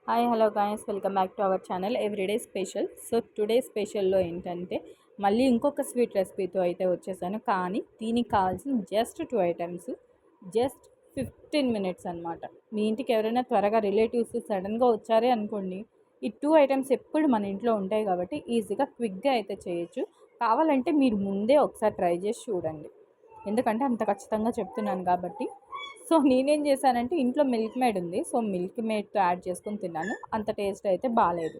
Hi hello guys, welcome back to our channel everyday special. So today స్పెషల్లో ఏంటంటే మళ్ళీ ఇంకొక స్వీట్ రెసిపీతో అయితే వచ్చేసాను. కానీ దీనికి కావాల్సిన జస్ట్ 2 ఐటమ్స్, జస్ట్ 15 మినిట్స్ అనమాట. మీ ఇంటికి ఎవరైనా త్వరగా రిలేటివ్స్ సడన్గా వచ్చారే అనుకోండి, ఈ 2 ఐటమ్స్ ఎప్పుడు మన ఇంట్లో ఉంటాయి కాబట్టి ఈజీగా క్విక్గా అయితే చేయొచ్చు. కావాలంటే మీరు ముందే ఒకసారి ట్రై చేసి చూడండి, ఎందుకంటే అంత ఖచ్చితంగా చెప్తున్నాను కాబట్టి. సో నేనేం చేశానంటే ఇంట్లో మిల్క్ మేడ్ ఉంది, సో మిల్క్ మేడ్తో యాడ్ చేసుకొని తిన్నాను. అంత టేస్ట్ అయితే బాగాలేదు.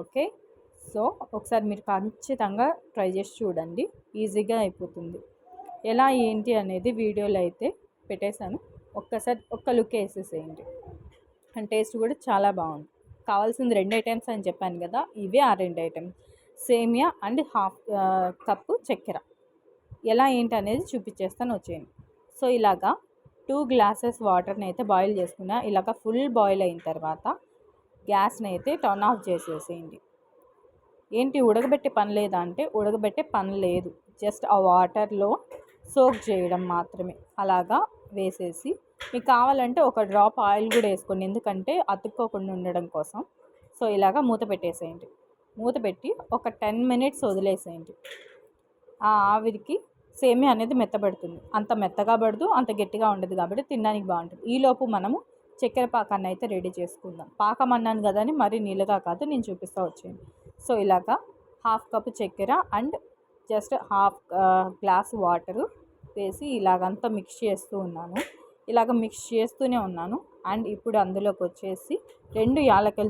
ఓకే, సో ఒకసారి మీరు ఖచ్చితంగా ట్రై చేసి చూడండి, ఈజీగా అయిపోతుంది. ఎలా ఏంటి అనేది వీడియోలో అయితే పెట్టేశాను, ఒక్కసారి ఒక్క లుక్ వేసేసేయండి. అండ్ టేస్ట్ కూడా చాలా బాగుంది. కావాల్సింది 2 ఐటమ్స్ అని చెప్పాను కదా, ఇవే ఆ 2 ఐటమ్స్. సేమియా అండ్ హాఫ్ కప్పు చక్కెర. ఎలా ఏంటి అనేది చూపించేస్తాను, వచ్చేయండి. సో ఇలాగా 2 గ్లాసెస్ వాటర్ని అయితే బాయిల్ చేసుకున్నా. ఇలాగ ఫుల్ బాయిల్ అయిన తర్వాత గ్యాస్ని అయితే టర్న్ ఆఫ్ చేసేసేయండి. ఏంటి ఉడకబెట్టే పని లేదా అంటే, ఉడకబెట్టే పని లేదు, జస్ట్ ఆ వాటర్లో సోక్ చేయడం మాత్రమే. అలాగా వేసేసి మీకు కావాలంటే ఒక డ్రాప్ ఆయిల్ కూడా వేసుకోండి, ఎందుకంటే అతుక్కోకుండా ఉండడం కోసం. సో ఇలాగా మూత పెట్టేసేయండి. మూత పెట్టి ఒక 10 మినిట్స్ వదిలేసేయండి. ఆ ఆవిరికి సేమియా అనేది మెత్తబడుతుంది. అంత మెత్తగా పడదు, అంత గట్టిగా ఉండదు, కాబట్టి తినడానికి బాగుంటుంది. ఈలోపు మనము చక్కెర పాకాన్ని అయితే రెడీ చేసుకుందాం. పాకం అన్నాను కదా అని మరీ నీళ్ళగా కాదు, నేను చూపిస్తూ వచ్చేయండి. సో ఇలాగా హాఫ్ కప్ చక్కెర and just half glass water వేసి ఇలాగంతా మిక్స్ చేస్తూ ఉన్నాను. ఇలాగ మిక్స్ చేస్తూనే ఉన్నాను. అండ్ ఇప్పుడు అందులోకి వచ్చేసి 2 యాలకులు